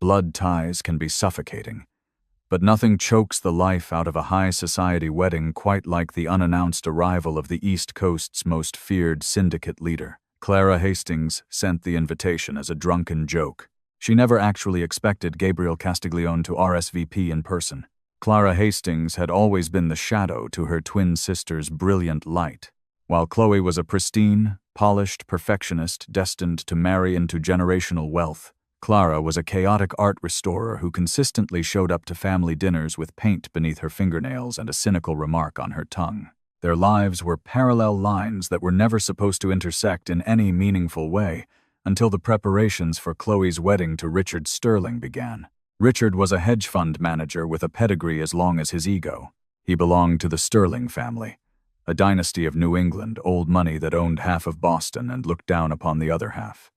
Blood ties can be suffocating, but nothing chokes the life out of a high society wedding quite like the unannounced arrival of the East Coast's most feared syndicate leader. Clara Hastings sent the invitation as a drunken joke. She never actually expected Gabriel Castiglione to RSVP in person. Clara Hastings had always been the shadow to her twin sister's brilliant light. While Chloe was a pristine, polished perfectionist destined to marry into generational wealth, Clara was a chaotic art restorer who consistently showed up to family dinners with paint beneath her fingernails and a cynical remark on her tongue. Their lives were parallel lines that were never supposed to intersect in any meaningful way until the preparations for Chloe's wedding to Richard Sterling began. Richard was a hedge fund manager with a pedigree as long as his ego. He belonged to the Sterling family, a dynasty of New England old money that owned half of Boston and looked down upon the other half.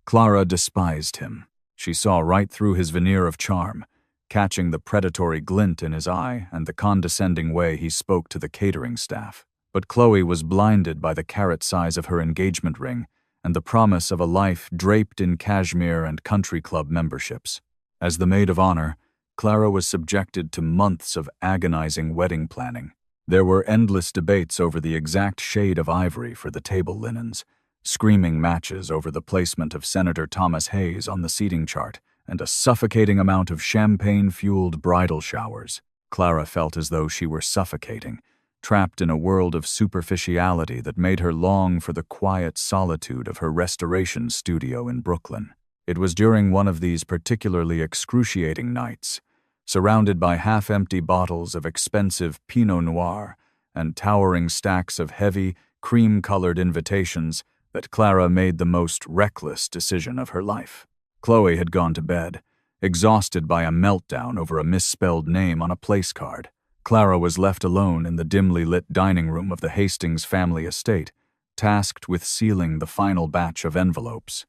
Clara despised him. She saw right through his veneer of charm, catching the predatory glint in his eye and the condescending way he spoke to the catering staff. But Chloe was blinded by the carat size of her engagement ring and the promise of a life draped in cashmere and country club memberships. As the maid of honor, Clara was subjected to months of agonizing wedding planning. There were endless debates over the exact shade of ivory for the table linens, screaming matches over the placement of Senator Thomas Hayes on the seating chart, and a suffocating amount of champagne-fueled bridal showers. Clara felt as though she were suffocating, trapped in a world of superficiality that made her long for the quiet solitude of her restoration studio in Brooklyn. It was during one of these particularly excruciating nights, surrounded by half-empty bottles of expensive Pinot Noir and towering stacks of heavy, cream-colored invitations, that Clara made the most reckless decision of her life. Chloe had gone to bed, exhausted by a meltdown over a misspelled name on a place card. Clara was left alone in the dimly lit dining room of the Hastings family estate, tasked with sealing the final batch of envelopes.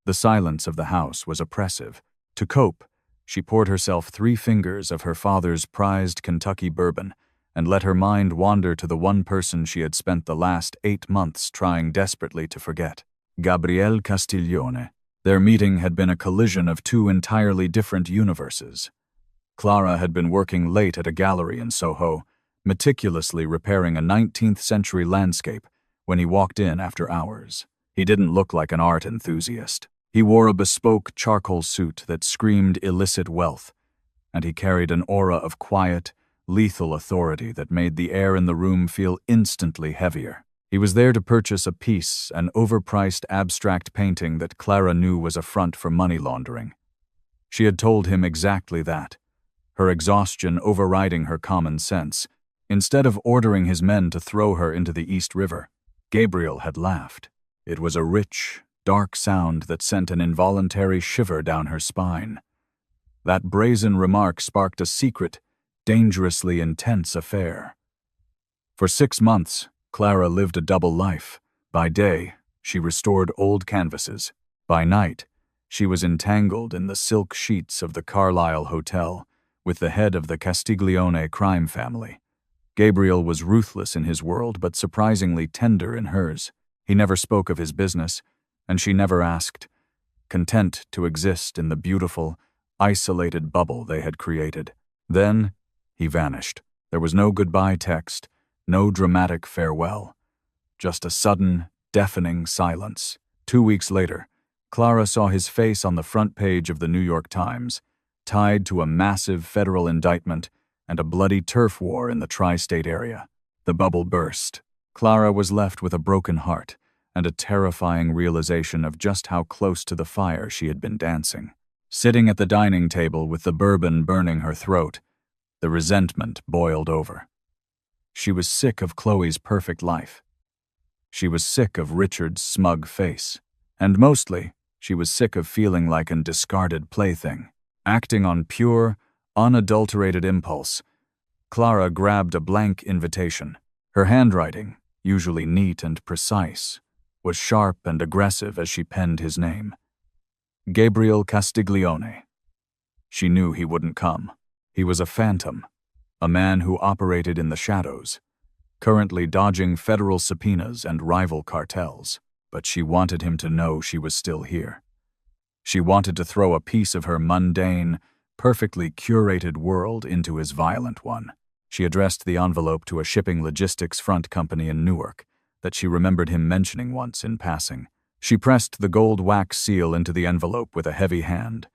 The silence of the house was oppressive. To cope, she poured herself 3 fingers of her father's prized Kentucky bourbon and let her mind wander to the one person she had spent the last 8 months trying desperately to forget, Gabriel Castiglione. Their meeting had been a collision of 2 entirely different universes. Clara had been working late at a gallery in Soho, meticulously repairing a 19th-century landscape when he walked in after hours. He didn't look like an art enthusiast. He wore a bespoke charcoal suit that screamed illicit wealth, and he carried an aura of quiet, lethal authority that made the air in the room feel instantly heavier. He was there to purchase a piece, an overpriced abstract painting that Clara knew was a front for money laundering. She had told him exactly that, her exhaustion overriding her common sense. Instead of ordering his men to throw her into the East River, Gabriel had laughed. It was a rich, dark sound that sent an involuntary shiver down her spine. That brazen remark sparked a secret, dangerously intense affair. For 6 months, Clara lived a double life. By day, she restored old canvases. By night, she was entangled in the silk sheets of the Carlisle Hotel with the head of the Castiglione crime family. Gabriel was ruthless in his world but surprisingly tender in hers. He never spoke of his business, and she never asked, content to exist in the beautiful, isolated bubble they had created. Then, he vanished. There was no goodbye text, no dramatic farewell, just a sudden, deafening silence. 2 weeks later, Clara saw his face on the front page of the New York Times, tied to a massive federal indictment and a bloody turf war in the tri-state area. The bubble burst. Clara was left with a broken heart and a terrifying realization of just how close to the fire she had been dancing. Sitting at the dining table with the bourbon burning her throat, the resentment boiled over. She was sick of Chloe's perfect life. She was sick of Richard's smug face. And mostly, she was sick of feeling like an discarded plaything. Acting on pure, unadulterated impulse, Clara grabbed a blank invitation. Her handwriting, usually neat and precise, was sharp and aggressive as she penned his name. Gabriel Castiglione. She knew he wouldn't come. He was a phantom, a man who operated in the shadows, currently dodging federal subpoenas and rival cartels. But she wanted him to know she was still here. She wanted to throw a piece of her mundane, perfectly curated world into his violent one. She addressed the envelope to a shipping logistics front company in Newark that she remembered him mentioning once in passing. She pressed the gold wax seal into the envelope with a heavy hand,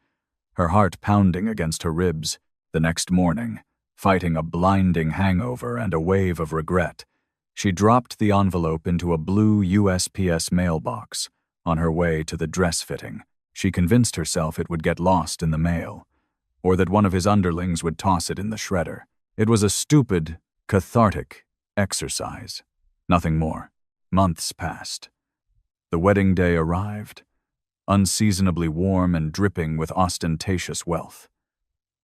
her heart pounding against her ribs. The next morning, fighting a blinding hangover and a wave of regret, she dropped the envelope into a blue USPS mailbox on her way to the dress fitting. She convinced herself it would get lost in the mail, or that one of his underlings would toss it in the shredder. It was a stupid, cathartic exercise. Nothing more. Months passed. The wedding day arrived, unseasonably warm and dripping with ostentatious wealth.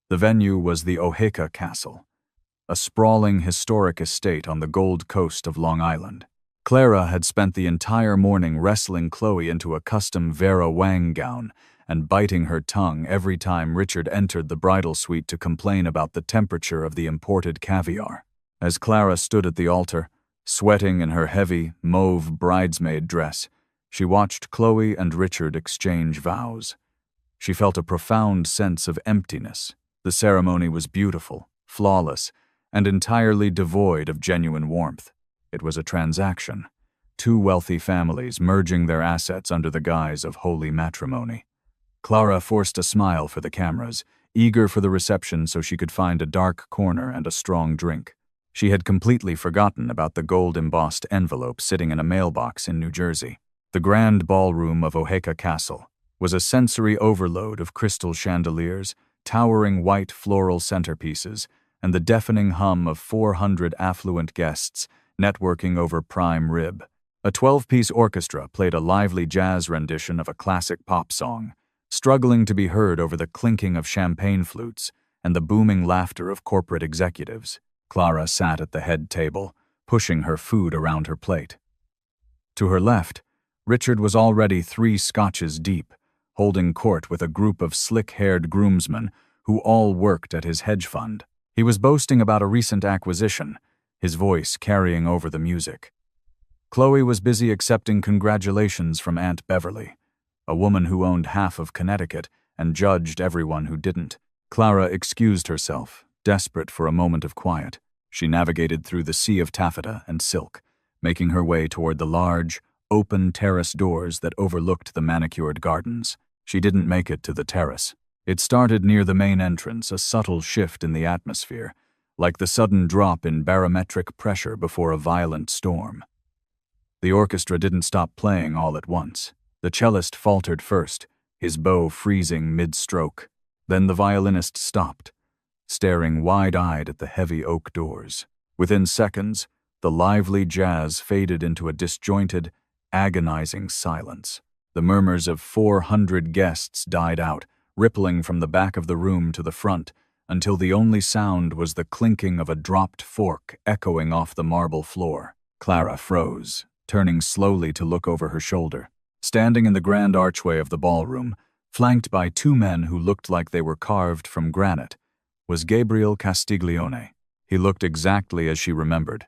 The venue was the Oheka Castle, a sprawling historic estate on the Gold Coast of Long Island. Clara had spent the entire morning wrestling Chloe into a custom Vera Wang gown and biting her tongue every time Richard entered the bridal suite to complain about the temperature of the imported caviar. As Clara stood at the altar, sweating in her heavy, mauve bridesmaid dress, she watched Chloe and Richard exchange vows. She felt a profound sense of emptiness. The ceremony was beautiful, flawless, and entirely devoid of genuine warmth. It was a transaction, two wealthy families merging their assets under the guise of holy matrimony. Clara forced a smile for the cameras, eager for the reception so she could find a dark corner and a strong drink. She had completely forgotten about the gold-embossed envelope sitting in a mailbox in New Jersey. The grand ballroom of Oheka Castle was a sensory overload of crystal chandeliers, towering white floral centerpieces, and the deafening hum of 400 affluent guests networking over prime rib. A 12-piece orchestra played a lively jazz rendition of a classic pop song, struggling to be heard over the clinking of champagne flutes and the booming laughter of corporate executives. Clara sat at the head table, pushing her food around her plate. To her left, Richard was already 3 scotches deep, holding court with a group of slick-haired groomsmen who all worked at his hedge fund. He was boasting about a recent acquisition, his voice carrying over the music. Chloe was busy accepting congratulations from Aunt Beverly, a woman who owned half of Connecticut and judged everyone who didn't. Clara excused herself, desperate for a moment of quiet. She navigated through the sea of taffeta and silk, making her way toward the large, open terrace doors that overlooked the manicured gardens. She didn't make it to the terrace. It started near the main entrance, a subtle shift in the atmosphere, like the sudden drop in barometric pressure before a violent storm. The orchestra didn't stop playing all at once. The cellist faltered first, his bow freezing mid-stroke. Then the violinist stopped, staring wide-eyed at the heavy oak doors. Within seconds, the lively jazz faded into a disjointed, agonizing silence. The murmurs of 400 guests died out, rippling from the back of the room to the front, until the only sound was the clinking of a dropped fork echoing off the marble floor. Clara froze, turning slowly to look over her shoulder. Standing in the grand archway of the ballroom, flanked by 2 men who looked like they were carved from granite, was Gabriel Castiglione. He looked exactly as she remembered,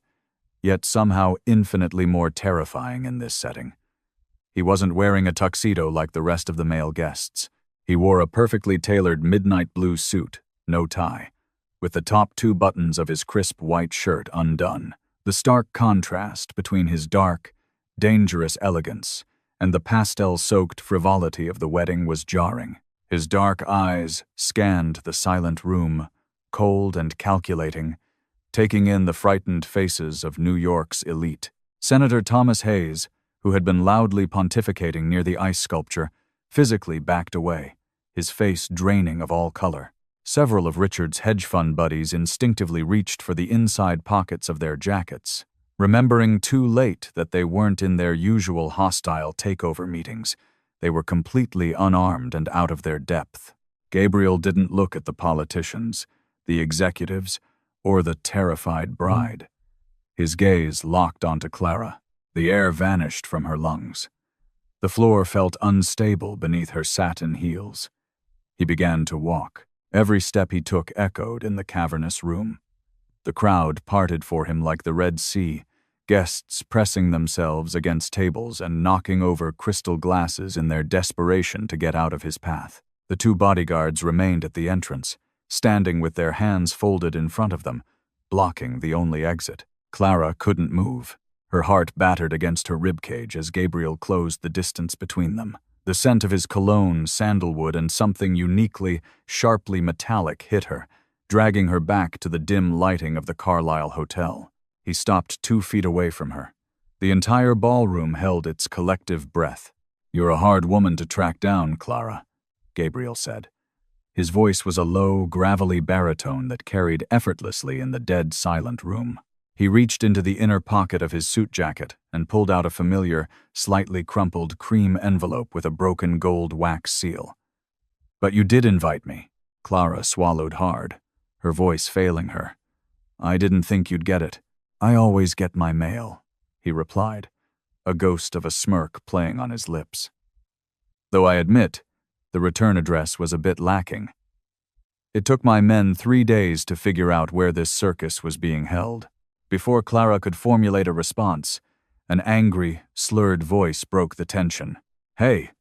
yet somehow infinitely more terrifying in this setting. He wasn't wearing a tuxedo like the rest of the male guests. He wore a perfectly tailored midnight blue suit, no tie, with the top 2 buttons of his crisp white shirt undone. The stark contrast between his dark, dangerous elegance and the pastel-soaked frivolity of the wedding was jarring. His dark eyes scanned the silent room, cold and calculating, taking in the frightened faces of New York's elite. Senator Thomas Hayes, who had been loudly pontificating near the ice sculpture, physically backed away, his face draining of all color. Several of Richard's hedge fund buddies instinctively reached for the inside pockets of their jackets, remembering too late that they weren't in their usual hostile takeover meetings. They were completely unarmed and out of their depth. Gabriel didn't look at the politicians, the executives, or the terrified bride. His gaze locked onto Clara. The air vanished from her lungs. The floor felt unstable beneath her satin heels. He began to walk. Every step he took echoed in the cavernous room. The crowd parted for him like the Red Sea, guests pressing themselves against tables and knocking over crystal glasses in their desperation to get out of his path. The two bodyguards remained at the entrance, standing with their hands folded in front of them, blocking the only exit. Clara couldn't move. Her heart battered against her ribcage as Gabriel closed the distance between them. The scent of his cologne, sandalwood, and something uniquely, sharply metallic hit her, dragging her back to the dim lighting of the Carlisle Hotel. He stopped 2 feet away from her. The entire ballroom held its collective breath. "You're a hard woman to track down, Clara," Gabriel said. His voice was a low, gravelly baritone that carried effortlessly in the dead, silent room. He reached into the inner pocket of his suit jacket and pulled out a familiar, slightly crumpled cream envelope with a broken gold wax seal. "But you did invite me." Clara swallowed hard, her voice failing her. "I didn't think you'd get it." "I always get my mail," he replied, a ghost of a smirk playing on his lips. "Though I admit, the return address was a bit lacking. It took my men 3 days to figure out where this circus was being held." Before Clara could formulate a response, an angry, slurred voice broke the tension. "Hey,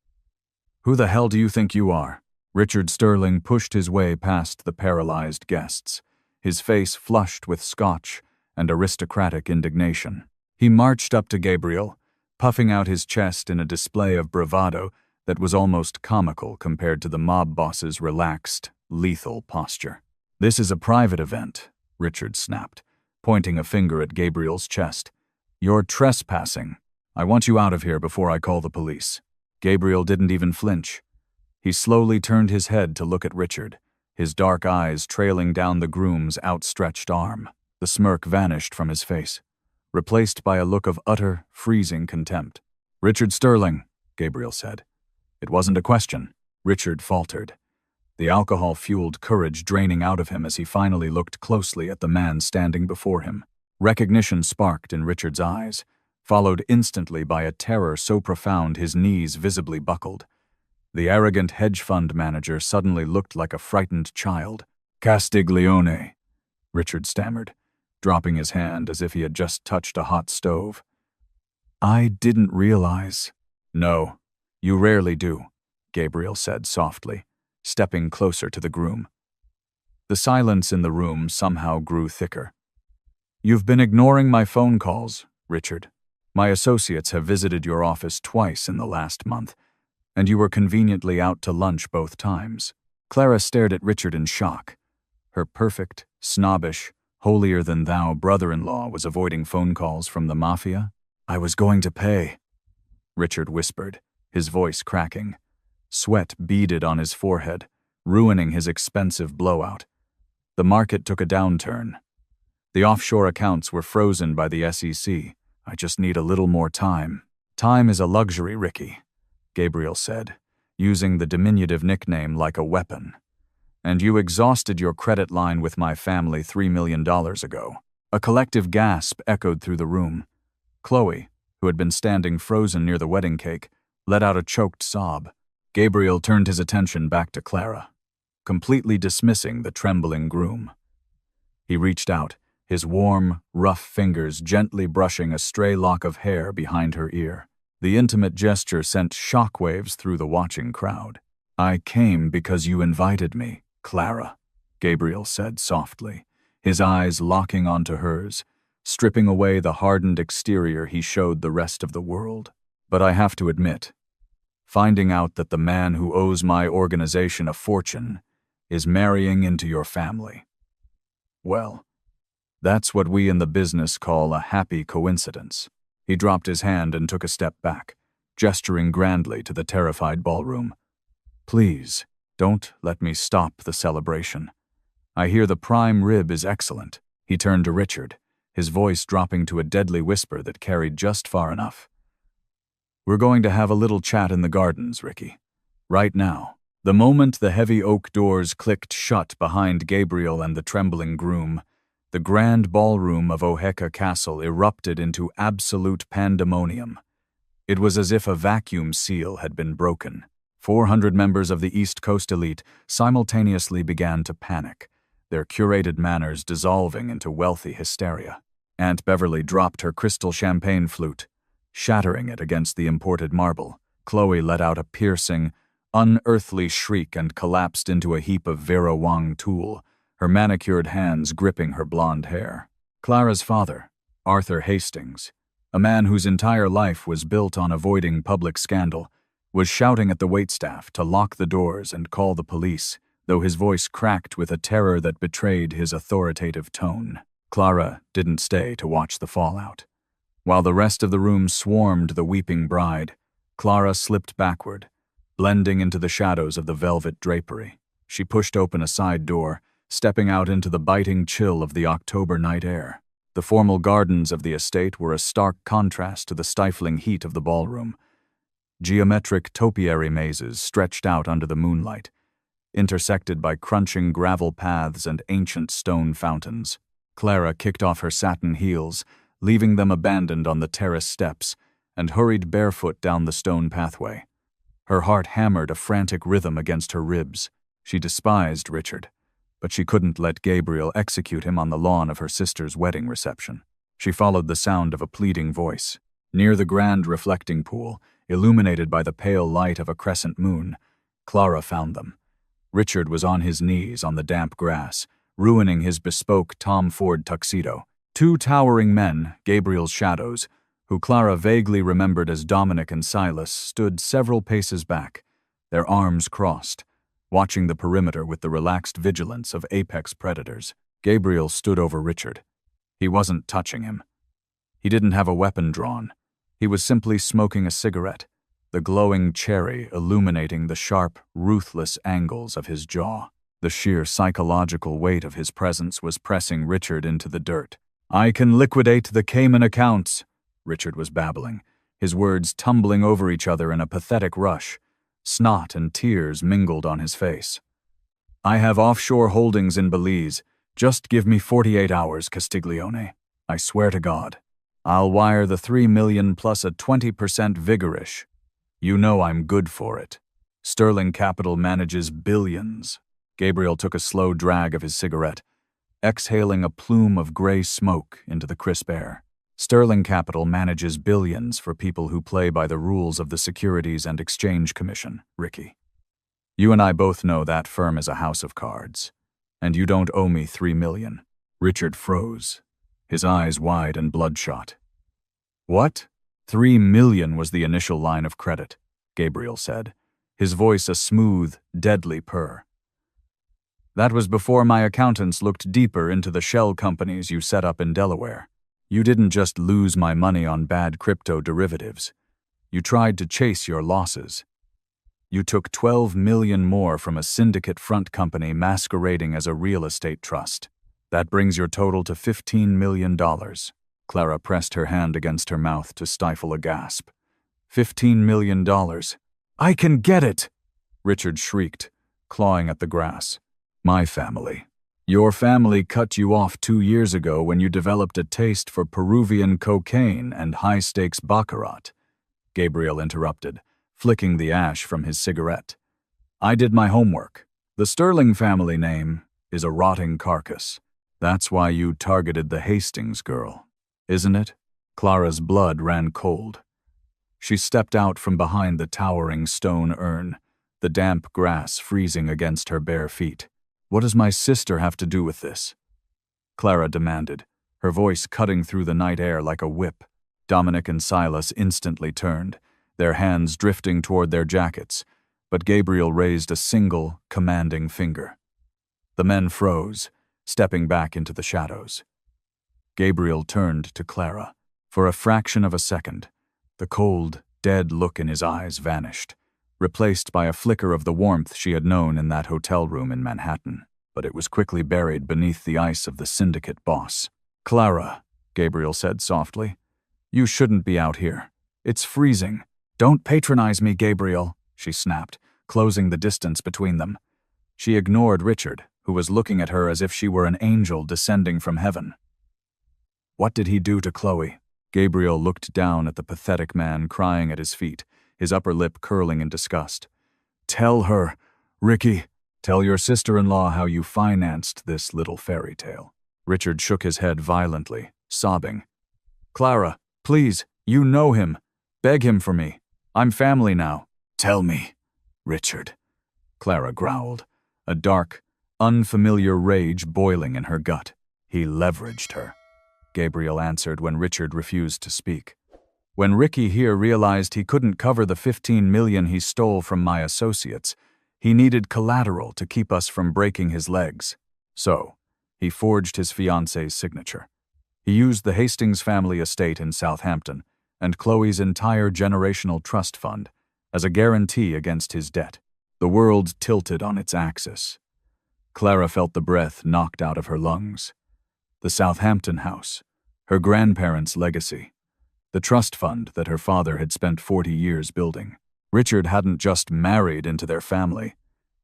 who the hell do you think you are?" Richard Sterling pushed his way past the paralyzed guests, his face flushed with scotch and aristocratic indignation. He marched up to Gabriel, puffing out his chest in a display of bravado that was almost comical compared to the mob boss's relaxed, lethal posture. "This is a private event," Richard snapped, pointing a finger at Gabriel's chest. "You're trespassing. I want you out of here before I call the police." Gabriel didn't even flinch. He slowly turned his head to look at Richard, his dark eyes trailing down the groom's outstretched arm. The smirk vanished from his face, replaced by a look of utter, freezing contempt. "Richard Sterling," Gabriel said. "It wasn't a question." Richard faltered, the alcohol-fueled courage draining out of him as he finally looked closely at the man standing before him. Recognition sparked in Richard's eyes, followed instantly by a terror so profound his knees visibly buckled. The arrogant hedge fund manager suddenly looked like a frightened child. "Castiglione," Richard stammered, dropping his hand as if he had just touched a hot stove. "I didn't realize." "No, you rarely do," Gabriel said softly, stepping closer to the groom. The silence in the room somehow grew thicker. "You've been ignoring my phone calls, Richard. My associates have visited your office twice in the last month, and you were conveniently out to lunch both times." Clara stared at Richard in shock. Her perfect, snobbish, holier-than-thou brother-in-law was avoiding phone calls from the Mafia. "I was going to pay," Richard whispered, his voice cracking. Sweat beaded on his forehead, ruining his expensive blowout. The market took a downturn. The offshore accounts were frozen by the SEC. "I just need a little more time." "Time is a luxury, Ricky," Gabriel said, using the diminutive nickname like a weapon. "And you exhausted your credit line with my family $3 million ago." A collective gasp echoed through the room. Chloe, who had been standing frozen near the wedding cake, let out a choked sob. Gabriel turned his attention back to Clara, completely dismissing the trembling groom. He reached out, his warm, rough fingers gently brushing a stray lock of hair behind her ear. The intimate gesture sent shockwaves through the watching crowd. "I came because you invited me, Clara," Gabriel said softly, his eyes locking onto hers, stripping away the hardened exterior he showed the rest of the world. "But I have to admit, finding out that the man who owes my organization a fortune is marrying into your family, well, that's what we in the business call a happy coincidence." He dropped his hand and took a step back, gesturing grandly to the terrified ballroom. "Please, don't let me stop the celebration. I hear the prime rib is excellent." He turned to Richard, his voice dropping to a deadly whisper that carried just far enough. "We're going to have a little chat in the gardens, Ricky. Right now." The moment the heavy oak doors clicked shut behind Gabriel and the trembling groom, the grand ballroom of Oheka Castle erupted into absolute pandemonium. It was as if a vacuum seal had been broken. 400 members of the East Coast elite simultaneously began to panic, their curated manners dissolving into wealthy hysteria. Aunt Beverly dropped her crystal champagne flute, shattering it against the imported marble. Chloe let out a piercing, unearthly shriek and collapsed into a heap of Vera Wang tulle, her manicured hands gripping her blonde hair. Clara's father, Arthur Hastings, a man whose entire life was built on avoiding public scandal, was shouting at the waitstaff to lock the doors and call the police, though his voice cracked with a terror that betrayed his authoritative tone. Clara didn't stay to watch the fallout. While the rest of the room swarmed the weeping bride, Clara slipped backward, blending into the shadows of the velvet drapery. She pushed open a side door, stepping out into the biting chill of the October night air. The formal gardens of the estate were a stark contrast to the stifling heat of the ballroom. Geometric topiary mazes stretched out under the moonlight, intersected by crunching gravel paths and ancient stone fountains. Clara kicked off her satin heels, leaving them abandoned on the terrace steps, and hurried barefoot down the stone pathway. Her heart hammered a frantic rhythm against her ribs. She despised Richard, but she couldn't let Gabriel execute him on the lawn of her sister's wedding reception. She followed the sound of a pleading voice. Near the grand reflecting pool, illuminated by the pale light of a crescent moon, Clara found them. Richard was on his knees on the damp grass, ruining his bespoke Tom Ford tuxedo. Two towering men, Gabriel's shadows, who Clara vaguely remembered as Dominic and Silas, stood several paces back, their arms crossed, watching the perimeter with the relaxed vigilance of apex predators. Gabriel stood over Richard. He wasn't touching him. He didn't have a weapon drawn. He was simply smoking a cigarette, the glowing cherry illuminating the sharp, ruthless angles of his jaw. The sheer psychological weight of his presence was pressing Richard into the dirt. "I can liquidate the Cayman accounts," Richard was babbling, his words tumbling over each other in a pathetic rush. Snot and tears mingled on his face. "I have offshore holdings in Belize. Just give me 48 hours, Castiglione. I swear to God. I'll wire the 3 million plus a 20% vigorish. You know I'm good for it. Sterling Capital manages billions." Gabriel took a slow drag of his cigarette, exhaling a plume of gray smoke into the crisp air. "Sterling Capital manages billions for people who play by the rules of the Securities and Exchange Commission, Ricky. You and I both know that firm is a house of cards, and you don't owe me 3 million. Richard froze, his eyes wide and bloodshot. "What?" 3 million was the initial line of credit, Gabriel said, his voice a smooth, deadly purr. "That was before my accountants looked deeper into the shell companies you set up in Delaware. You didn't just lose my money on bad crypto derivatives. You tried to chase your losses. You took 12 million more from a syndicate front company masquerading as a real estate trust. That brings your total to $15 million. Clara pressed her hand against her mouth to stifle a gasp. $15 million. "I can get it!" Richard shrieked, clawing at the grass. "My family. Your family cut you off 2 years ago when you developed a taste for Peruvian cocaine and high-stakes baccarat," Gabriel interrupted, flicking the ash from his cigarette. "I did my homework. The Sterling family name is a rotting carcass. That's why you targeted the Hastings girl, isn't it?" Clara's blood ran cold. She stepped out from behind the towering stone urn, the damp grass freezing against her bare feet. "What does my sister have to do with this?" Clara demanded, her voice cutting through the night air like a whip. Dominic and Silas instantly turned, their hands drifting toward their jackets, but Gabriel raised a single, commanding finger. The men froze, stepping back into the shadows. Gabriel turned to Clara. For a fraction of a second, the cold, dead look in his eyes vanished, replaced by a flicker of the warmth she had known in that hotel room in Manhattan, but it was quickly buried beneath the ice of the syndicate boss. "Clara," Gabriel said softly, "you shouldn't be out here. It's freezing." "Don't patronize me, Gabriel," she snapped, closing the distance between them. She ignored Richard, who was looking at her as if she were an angel descending from heaven. "What did he do to Chloe?" Gabriel looked down at the pathetic man crying at his feet, his upper lip curling in disgust. "Tell her, Ricky, tell your sister-in-law how you financed this little fairy tale." Richard shook his head violently, sobbing. "Clara, please, you know him. Beg him for me. I'm family now." "Tell me, Richard," Clara growled, a dark, unfamiliar rage boiling in her gut. "He leveraged her," Gabriel answered when Richard refused to speak. "When Ricky here realized he couldn't cover the $15 million he stole from my associates, he needed collateral to keep us from breaking his legs. So, he forged his fiancée's signature. He used the Hastings family estate in Southampton and Chloe's entire generational trust fund as a guarantee against his debt. The world tilted on its axis. Clara felt the breath knocked out of her lungs. The Southampton house, her grandparents' legacy, the trust fund that her father had spent 40 years building. Richard hadn't just married into their family,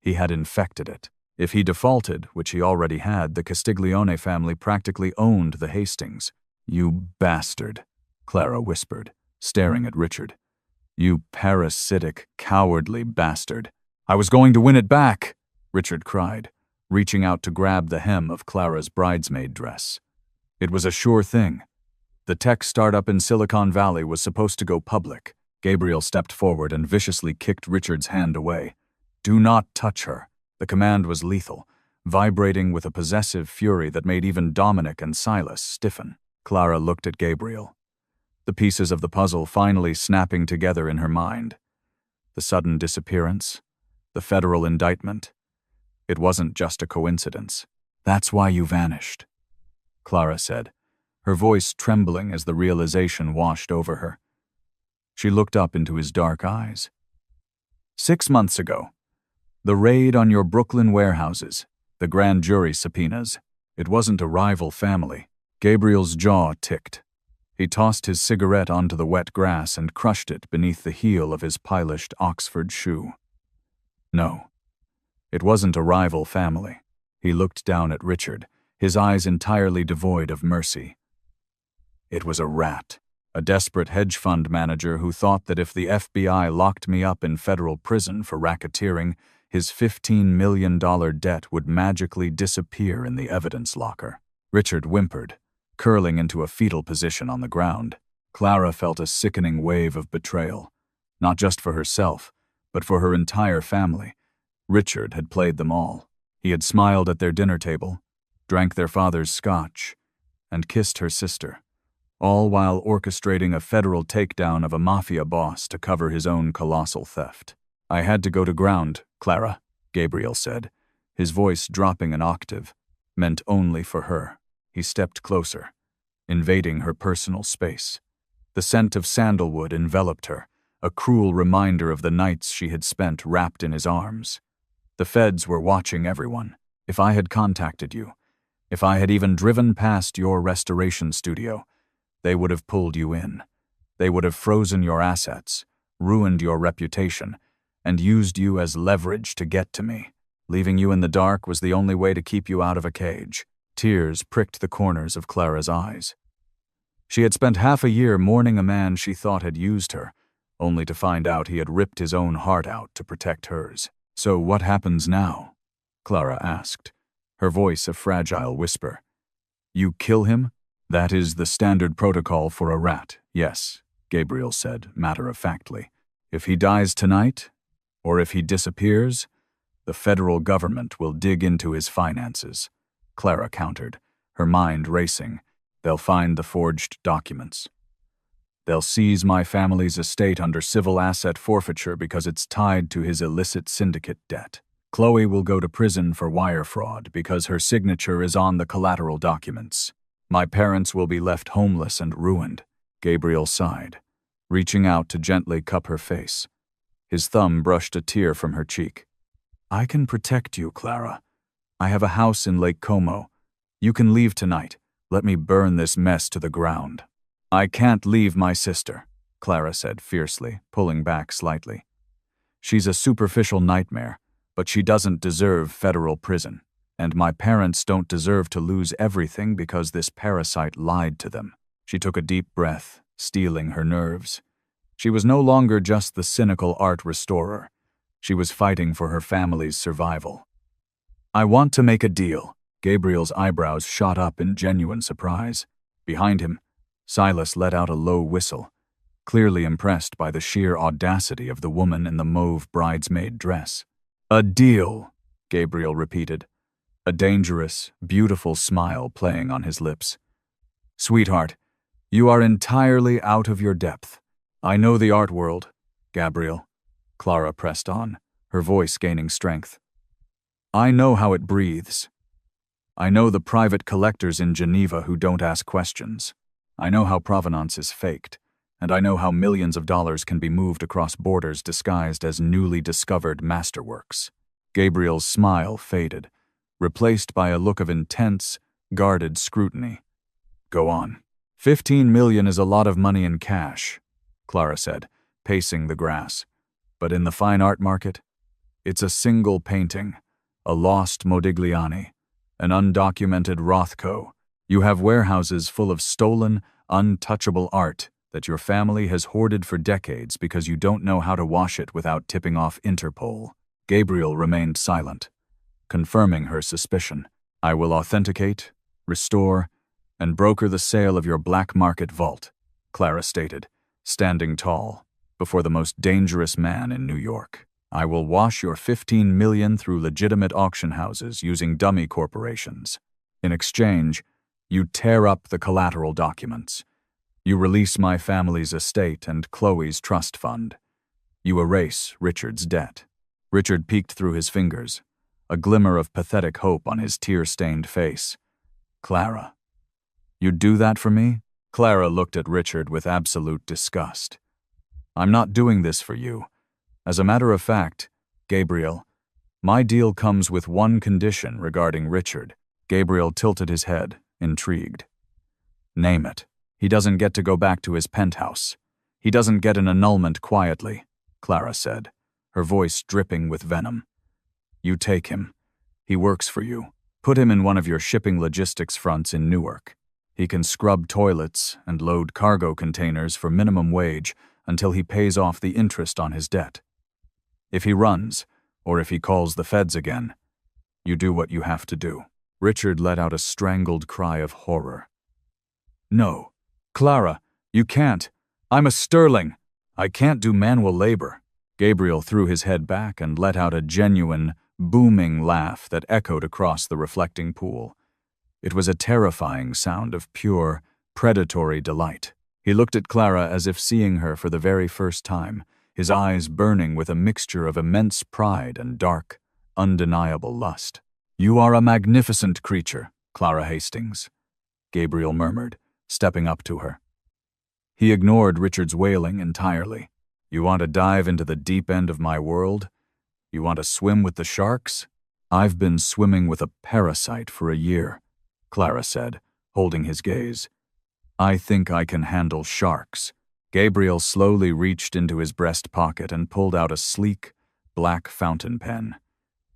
he had infected it. If he defaulted, which he already had, the Castiglione family practically owned the Hastings. "You bastard," Clara whispered, staring at Richard. "You parasitic, cowardly bastard." "I was going to win it back," Richard cried, reaching out to grab the hem of Clara's bridesmaid dress. It was a sure thing. The tech startup in Silicon Valley was supposed to go public. Gabriel stepped forward and viciously kicked Richard's hand away. "Do not touch her." The command was lethal, vibrating with a possessive fury that made even Dominic and Silas stiffen. Clara looked at Gabriel, the pieces of the puzzle finally snapping together in her mind. The sudden disappearance, the federal indictment. It wasn't just a coincidence. "That's why you vanished," Clara said, her voice trembling as the realization washed over her. She looked up into his dark eyes. 6 months ago. The raid on your Brooklyn warehouses, the grand jury subpoenas. It wasn't a rival family." Gabriel's jaw ticked. He tossed his cigarette onto the wet grass and crushed it beneath the heel of his polished Oxford shoe. "No, it wasn't a rival family." He looked down at Richard, his eyes entirely devoid of mercy. "It was a rat, a desperate hedge fund manager who thought that if the FBI locked me up in federal prison for racketeering, his $15 million debt would magically disappear in the evidence locker." Richard whimpered, curling into a fetal position on the ground. Clara felt a sickening wave of betrayal, not just for herself, but for her entire family. Richard had played them all. He had smiled at their dinner table, drank their father's scotch, and kissed her sister, all while orchestrating a federal takedown of a Mafia boss to cover his own colossal theft. "I had to go to ground, Clara," Gabriel said, his voice dropping an octave, meant only for her. He stepped closer, invading her personal space. The scent of sandalwood enveloped her, a cruel reminder of the nights she had spent wrapped in his arms. "The feds were watching everyone. If I had contacted you, if I had even driven past your restoration studio, they would have pulled you in. They would have frozen your assets, ruined your reputation, and used you as leverage to get to me. Leaving you in the dark was the only way to keep you out of a cage." Tears pricked the corners of Clara's eyes. She had spent half a year mourning a man she thought had used her, only to find out he had ripped his own heart out to protect hers. "So what happens now?" Clara asked, her voice a fragile whisper. "You kill him? That is the standard protocol for a rat, yes," Gabriel said, matter-of-factly. "If he dies tonight, or if he disappears, the federal government will dig into his finances," Clara countered, her mind racing. "They'll find the forged documents. They'll seize my family's estate under civil asset forfeiture because it's tied to his illicit syndicate debt. Chloe will go to prison for wire fraud because her signature is on the collateral documents. My parents will be left homeless and ruined." Gabriel sighed, reaching out to gently cup her face. His thumb brushed a tear from her cheek. "I can protect you, Clara. I have a house in Lake Como. You can leave tonight. Let me burn this mess to the ground." "I can't leave my sister," Clara said fiercely, pulling back slightly. "She's a superficial nightmare, but she doesn't deserve federal prison, and my parents don't deserve to lose everything because this parasite lied to them." She took a deep breath, steeling her nerves. She was no longer just the cynical art restorer. She was fighting for her family's survival. "I want to make a deal." Gabriel's eyebrows shot up in genuine surprise. Behind him, Silas let out a low whistle, clearly impressed by the sheer audacity of the woman in the mauve bridesmaid dress. "A deal," Gabriel repeated, a dangerous, beautiful smile playing on his lips. "Sweetheart, you are entirely out of your depth. I know the art world, Gabriel," Clara pressed on, her voice gaining strength. "I know how it breathes. I know the private collectors in Geneva who don't ask questions. I know how provenance is faked, and I know how millions of dollars can be moved across borders disguised as newly discovered masterworks." Gabriel's smile faded, replaced by a look of intense, guarded scrutiny. "Go on." $15 million is a lot of money in cash," Clara said, pacing the grass. "But in the fine art market, it's a single painting, a lost Modigliani, an undocumented Rothko. You have warehouses full of stolen, untouchable art that your family has hoarded for decades because you don't know how to wash it without tipping off Interpol." Gabriel remained silent, confirming her suspicion. "I will authenticate, restore, and broker the sale of your black market vault," Clara stated, standing tall, before the most dangerous man in New York. "I will wash your $15 million through legitimate auction houses using dummy corporations. In exchange, you tear up the collateral documents. You release my family's estate and Chloe's trust fund. You erase Richard's debt." Richard peeked through his fingers, a glimmer of pathetic hope on his tear-stained face. "Clara, you'd do that for me?" Clara looked at Richard with absolute disgust. "I'm not doing this for you. As a matter of fact, Gabriel, my deal comes with one condition regarding Richard." Gabriel tilted his head, intrigued. "Name it." "He doesn't get to go back to his penthouse. He doesn't get an annulment quietly," Clara said, her voice dripping with venom. "You take him. He works for you. Put him in one of your shipping logistics fronts in Newark. He can scrub toilets and load cargo containers for minimum wage until he pays off the interest on his debt. If he runs, or if he calls the feds again, you do what you have to do." Richard let out a strangled cry of horror. "No, Clara, you can't. I'm a sterling. I can't do manual labor." Gabriel threw his head back and let out a genuine, booming laugh that echoed across the reflecting pool. It was a terrifying sound of pure, predatory delight. He looked at Clara as if seeing her for the very first time, his eyes burning with a mixture of immense pride and dark, undeniable lust. "You are a magnificent creature, Clara Hastings," Gabriel murmured, stepping up to her. He ignored Richard's wailing entirely. "You want to dive into the deep end of my world? You want to swim with the sharks? I've been swimming with a parasite for a year," Clara said, holding his gaze. "I think I can handle sharks." Gabriel slowly reached into his breast pocket and pulled out a sleek, black fountain pen.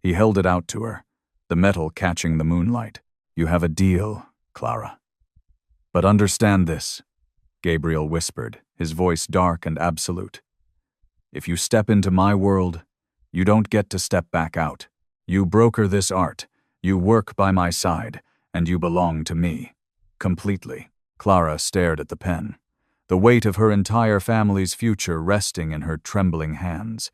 He held it out to her, the metal catching the moonlight. "You have a deal, Clara. But understand this," Gabriel whispered, his voice dark and absolute. "If you step into my world, you don't get to step back out. You broker this art, you work by my side, and you belong to me. Completely." Clara stared at the pen, the weight of her entire family's future resting in her trembling hands,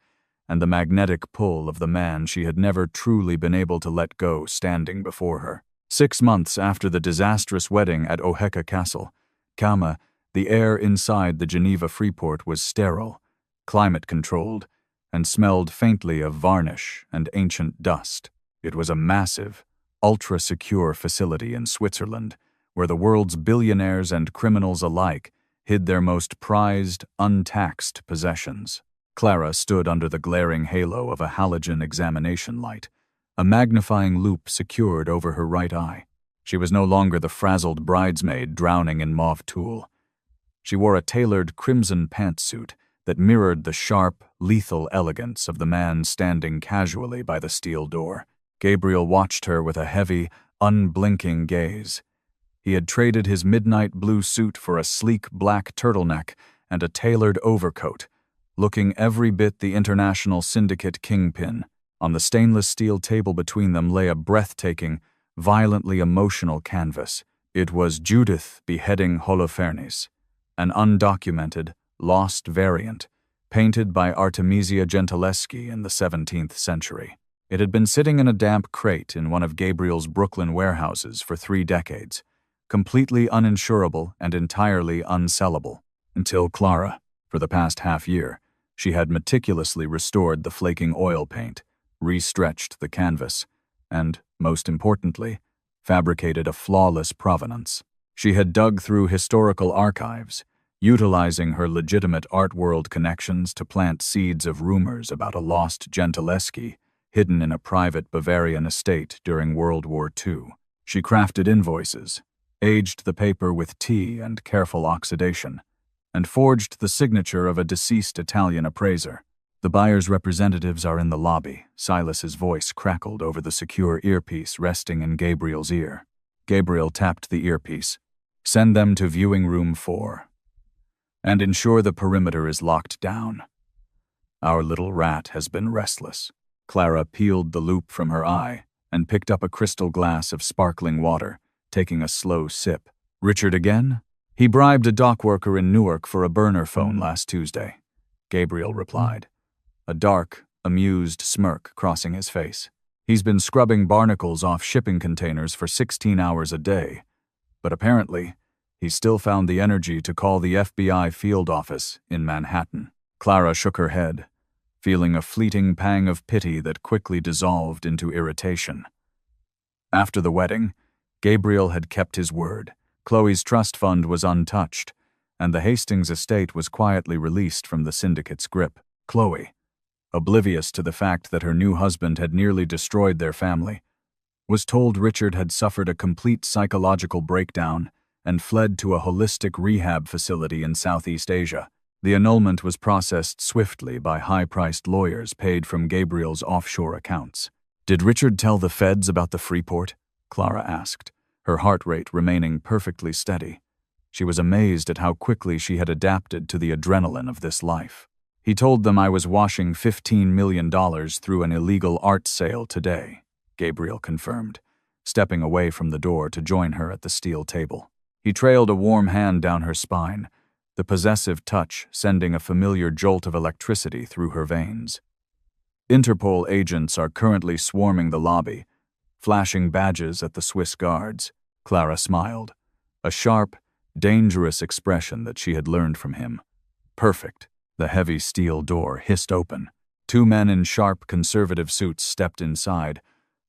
and the magnetic pull of the man she had never truly been able to let go standing before her. 6 months after the disastrous wedding at Oheka Castle, Kama, the air inside the Geneva Freeport was sterile, climate-controlled, and smelled faintly of varnish and ancient dust. It was a massive, ultra-secure facility in Switzerland, where the world's billionaires and criminals alike hid their most prized, untaxed possessions. Clara stood under the glaring halo of a halogen examination light, a magnifying loupe secured over her right eye. She was no longer the frazzled bridesmaid drowning in mauve tulle. She wore a tailored crimson pantsuit that mirrored the sharp, lethal elegance of the man standing casually by the steel door. Gabriel watched her with a heavy, unblinking gaze. He had traded his midnight blue suit for a sleek black turtleneck and a tailored overcoat, looking every bit the international syndicate kingpin. On the stainless steel table between them lay a breathtaking, violently emotional canvas, It was Judith beheading Holofernes, an undocumented, lost variant, painted by Artemisia Gentileschi in the 17th century. It had been sitting in a damp crate in one of Gabriel's Brooklyn warehouses for 3 decades, completely uninsurable and entirely unsellable, until Clara, for the past half-year, she had meticulously restored the flaking oil paint, restretched the canvas, and, most importantly, fabricated a flawless provenance. She had dug through historical archives, utilizing her legitimate art world connections to plant seeds of rumors about a lost Gentileschi hidden in a private Bavarian estate during World War II. She crafted invoices, aged the paper with tea and careful oxidation, and forged the signature of a deceased Italian appraiser. "The buyer's representatives are in the lobby," Silas's voice crackled over the secure earpiece resting in Gabriel's ear. Gabriel tapped the earpiece. "Send them to viewing room 4. And ensure the perimeter is locked down. Our little rat has been restless." Clara peeled the loupe from her eye and picked up a crystal glass of sparkling water, taking a slow sip. "Richard again? He bribed a dock worker in Newark for a burner phone last Tuesday," Gabriel replied, a dark, amused smirk crossing his face. "He's been scrubbing barnacles off shipping containers for 16 hours a day, but apparently, he still found the energy to call the FBI field office in Manhattan." Clara shook her head, feeling a fleeting pang of pity that quickly dissolved into irritation. After the wedding, Gabriel had kept his word. Chloe's trust fund was untouched, and the Hastings estate was quietly released from the syndicate's grip. Chloe, oblivious to the fact that her new husband had nearly destroyed their family, was told Richard had suffered a complete psychological breakdown and fled to a holistic rehab facility in Southeast Asia. The annulment was processed swiftly by high-priced lawyers paid from Gabriel's offshore accounts. "Did Richard tell the feds about the Freeport?" Clara asked, her heart rate remaining perfectly steady. She was amazed at how quickly she had adapted to the adrenaline of this life. "He told them I was washing $15 million through an illegal art sale today," Gabriel confirmed, stepping away from the door to join her at the steel table. He trailed a warm hand down her spine, the possessive touch sending a familiar jolt of electricity through her veins. "Interpol agents are currently swarming the lobby, flashing badges at the Swiss guards." Clara smiled, a sharp, dangerous expression that she had learned from him. "Perfect." The heavy steel door hissed open. 2 men in sharp, conservative suits stepped inside,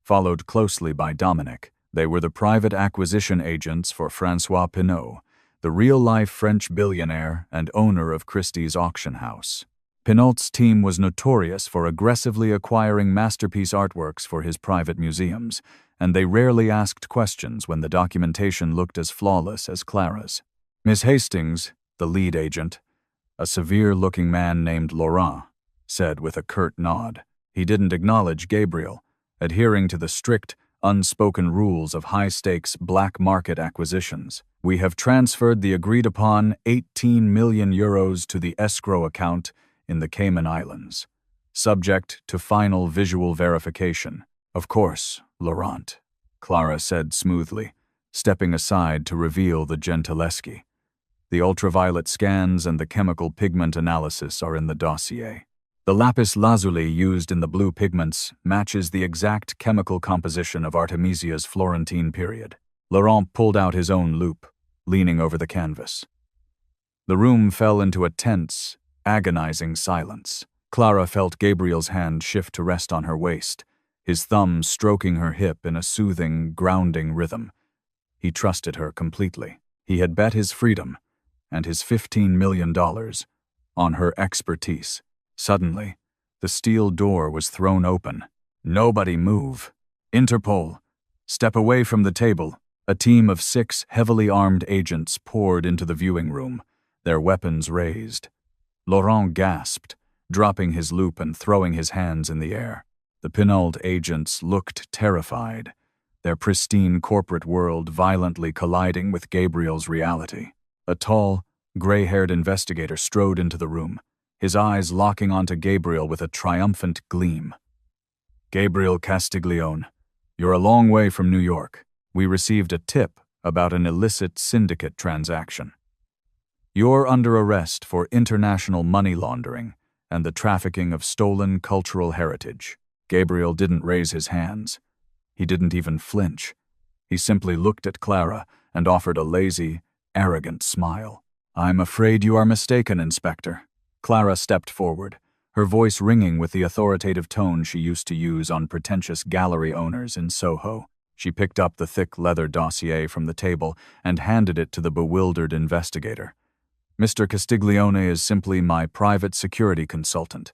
followed closely by Dominic. They were the private acquisition agents for François Pinault, the real-life French billionaire and owner of Christie's auction house. Pinault's team was notorious for aggressively acquiring masterpiece artworks for his private museums, and they rarely asked questions when the documentation looked as flawless as Clara's. "Miss Hastings," the lead agent, a severe-looking man named Laurent, said with a curt nod. He didn't acknowledge Gabriel, adhering to the strict, unspoken rules of high-stakes black market acquisitions. "We have transferred the agreed-upon 18 million euros to the escrow account in the Cayman Islands, subject to final visual verification." "Of course, Laurent," Clara said smoothly, stepping aside to reveal the Gentileschi. "The ultraviolet scans and the chemical pigment analysis are in the dossier. The lapis lazuli used in the blue pigments matches the exact chemical composition of Artemisia's Florentine period." Laurent pulled out his own loupe, leaning over the canvas. The room fell into a tense, agonizing silence. Clara felt Gabriel's hand shift to rest on her waist, his thumb stroking her hip in a soothing, grounding rhythm. He trusted her completely. He had bet his freedom, and his $15 million, on her expertise. Suddenly, the steel door was thrown open. "Nobody move. Interpol, step away from the table." A team of 6 heavily armed agents poured into the viewing room, their weapons raised. Laurent gasped, dropping his loupe and throwing his hands in the air. The Pinault agents looked terrified, their pristine corporate world violently colliding with Gabriel's reality. A tall, gray-haired investigator strode into the room, his eyes locking onto Gabriel with a triumphant gleam. "Gabriel Castiglione, you're a long way from New York. We received a tip about an illicit syndicate transaction. You're under arrest for international money laundering and the trafficking of stolen cultural heritage. Gabriel didn't raise his hands. He didn't even flinch. He simply looked at Clara and offered a lazy, arrogant smile. "I'm afraid you are mistaken, Inspector." Clara stepped forward, her voice ringing with the authoritative tone she used to use on pretentious gallery owners in Soho. She picked up the thick leather dossier from the table and handed it to the bewildered investigator. "Mr. Castiglione is simply my private security consultant.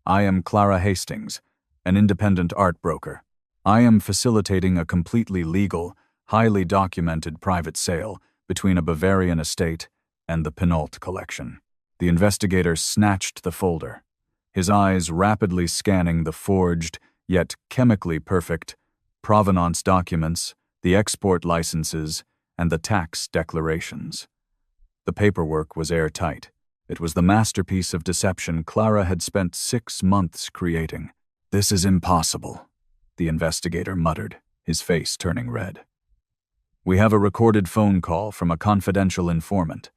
I am Clara Hastings, an independent art broker. I am facilitating a completely legal, highly documented private sale between a Bavarian estate and the Pinault collection." The investigator snatched the folder, his eyes rapidly scanning the forged, yet chemically perfect, provenance documents, the export licenses, and the tax declarations. The paperwork was airtight. It was the masterpiece of deception Clara had spent 6 months creating. "This is impossible," the investigator muttered, his face turning red. "We have a recorded phone call from a confidential informant,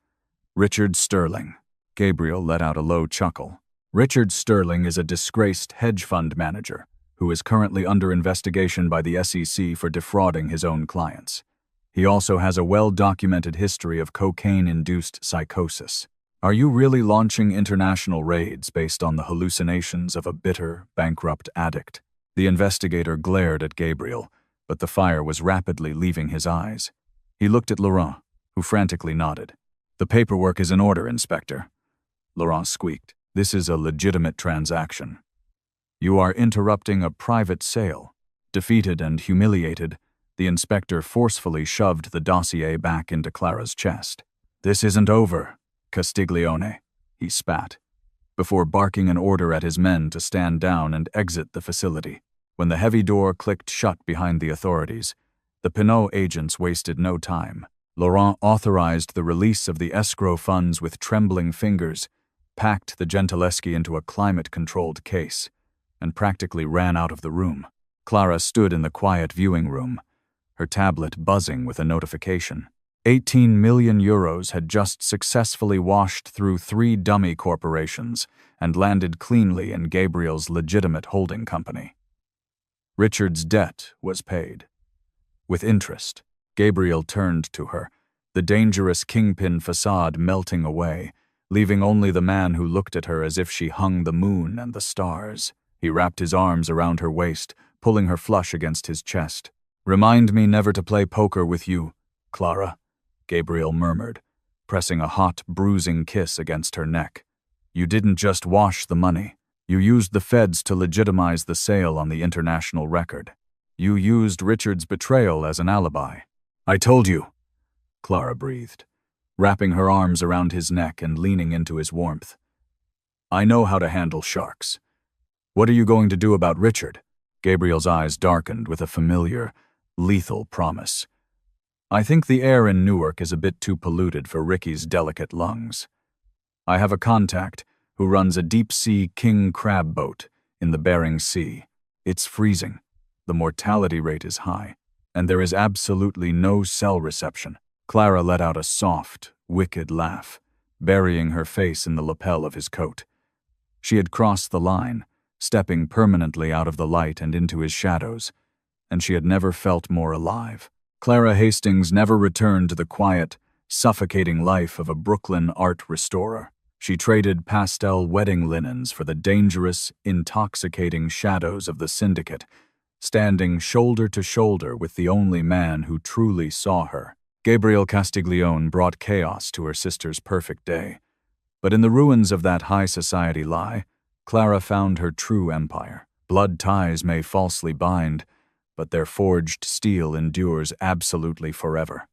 Richard Sterling." Gabriel let out a low chuckle. "Richard Sterling is a disgraced hedge fund manager who is currently under investigation by the SEC for defrauding his own clients. He also has a well-documented history of cocaine-induced psychosis. Are you really launching international raids based on the hallucinations of a bitter, bankrupt addict?" The investigator glared at Gabriel, but the fire was rapidly leaving his eyes. He looked at Laurent, who frantically nodded. "The paperwork is in order, Inspector," Laurent squeaked. "This is a legitimate transaction. You are interrupting a private sale." Defeated and humiliated, the inspector forcefully shoved the dossier back into Clara's chest. "This isn't over, Castiglione," he spat, before barking an order at his men to stand down and exit the facility. When the heavy door clicked shut behind the authorities, the Pinault agents wasted no time. Laurent authorized the release of the escrow funds with trembling fingers, packed the Gentileschi into a climate-controlled case, and practically ran out of the room. Clara stood in the quiet viewing room, her tablet buzzing with a notification. 18 million euros had just successfully washed through 3 dummy corporations and landed cleanly in Gabriel's legitimate holding company. Richard's debt was paid. With interest, Gabriel turned to her, the dangerous kingpin facade melting away, leaving only the man who looked at her as if she hung the moon and the stars. He wrapped his arms around her waist, pulling her flush against his chest. "Remind me never to play poker with you, Clara," Gabriel murmured, pressing a hot, bruising kiss against her neck. "You didn't just wash the money. You used the feds to legitimize the sale on the international record. You used Richard's betrayal as an alibi." "I told you," Clara breathed, wrapping her arms around his neck and leaning into his warmth. "I know how to handle sharks. What are you going to do about Richard?" Gabriel's eyes darkened with a familiar, lethal promise. "I think the air in Newark is a bit too polluted for Ricky's delicate lungs. I have a contact who runs a deep-sea king crab boat in the Bering Sea. It's freezing, the mortality rate is high, and there is absolutely no cell reception." Clara let out a soft, wicked laugh, burying her face in the lapel of his coat. She had crossed the line, stepping permanently out of the light and into his shadows, and she had never felt more alive. Clara Hastings never returned to the quiet, suffocating life of a Brooklyn art restorer. She traded pastel wedding linens for the dangerous, intoxicating shadows of the syndicate, standing shoulder to shoulder with the only man who truly saw her. Gabriel Castiglione brought chaos to her sister's perfect day. But in the ruins of that high society lie, Clara found her true empire. Blood ties may falsely bind, but their forged steel endures absolutely forever.